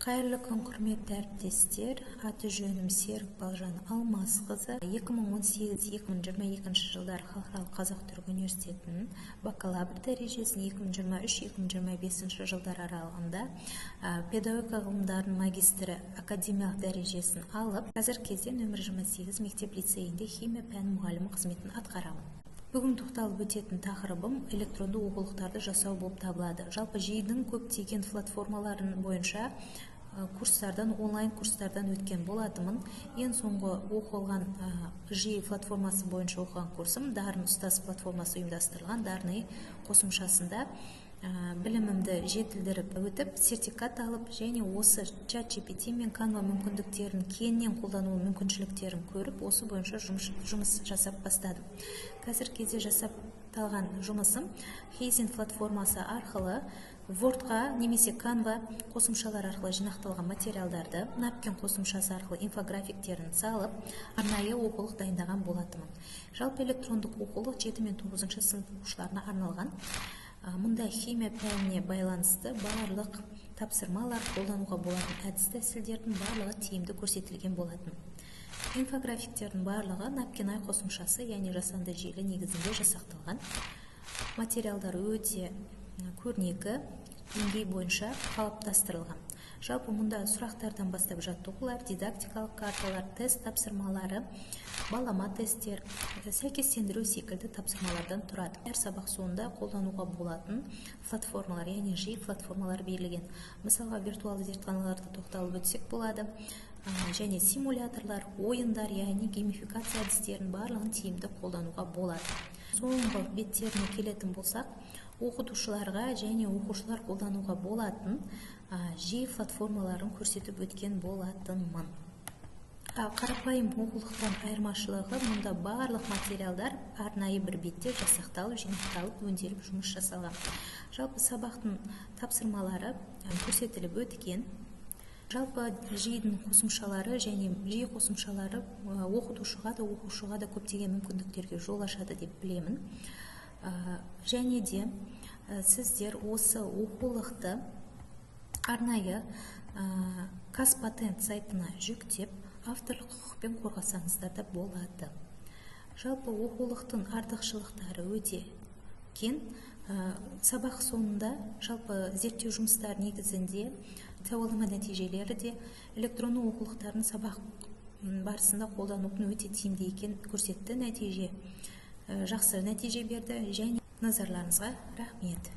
Қайырлы күн, құрметті әріптестер. Аты жөнім Серік Балжан Алмасқызы. 2018-2022 жылдар Халықаралық Қазақ-Түрік университетінің бакалавр дәрежесін 2023-2025 жылдар аралығында педагогика ғылымдарының магистрі академиялық дәрежесін алып, қазір кезде нөмір 28 мектеп-лицейінде химия пән мұғалімі қызметін атқарамын. Бүгін тоқталып өтетін тақырыбым электронды оқулықтарды жасау болып табылады. Жалпы жүйенің көптеген платформаларын бойынша курстардан, онлайн курстардан өткен болатымын. Ең соңғы оқылған жүйе платформасы бойынша оқыған курсым Дарын ұстаз платформасы ұйымдастырылған Дарны қосымшасында білімімді жетілдіріп өтіп, сертификат алып, және осы ChatGPT мен Canva мүмкіндіктерін кеңінен қолдану мүмкіншіліктерін көріп, осы бойынша жұмыс жасап бастадым. Қазір кезде жасапталған жұмысым Хейзен платформасы арқылы Wordға немесе Canva қосымшалар арқылы жинақталған материалдарды Napkin қосымшасы арқылы инфографиктерін салып, арнайы оқулық дайындаған болатымын. Жалпы электрондық оқулық 7 мен 9 сынып оқушыларына арналған. Мұнда химия пәніне байланысты барлық тапсырмалар, қолдануға болатын әдіс-тәсілдердің барлығы тиімді көрсетілген болатын. Инфографиктердің барлығы Napkin қосымшасы, яғни жасанды желі негізінде жасақталған. Материалдар өте көрнекі, деңгей бойынша қалыптастырылған. Жалпы мұнда сұрақтардан бастап жаттығулар, дидактикалық карталар, тест тапсырмалары, балама тесттер, сәйкестендіру секілді тапсырмалардан тұрады. Әр сабақ соңында қолдануға болатын платформалар, яғни жиі платформалар берілген. Мысалға, виртуалды зертханаларды тоқталып өтсек болады, және симуляторлар, ойындар, яғни геймификация әдістерін барлығын тиімді қолдануға болады. Соңғы беттеріне келетін болсақ, оқытушыларға және оқушылар қолдануға болатын жиі платформаларын көрсетіп өткен болатынмын. Қарапайым оқулықтан айырмашылығы, мұнда барлық материалдар арнайы бір бетте жасақталып, жинақталып, өңделіп жұмыс жасалған. Жалпы сабақтың тапсырмалары көрсетіліп өткен. Жалпы жүйенің қосымшалары және жүйе қосымшалары оқушыға да көптеген мүмкіндіктерге жол ашады деп білемін. Және де сіздер осы оқулықты арнайы Казпатент сайтына жүктеп, авторлық құқықпен қорғасаңыздар да болады. Жалпы оқулықтың артықшылықтары өте кен. Сабақ соңында жалпы зерттеу жұмыстары негізінде сауалнама нәтижелері де электронды оқулықтардың сабақ барысында қолданудың өте тиімді екенін көрсетті. Жақсы нәтиже берді, және назарларыңызға рахмет.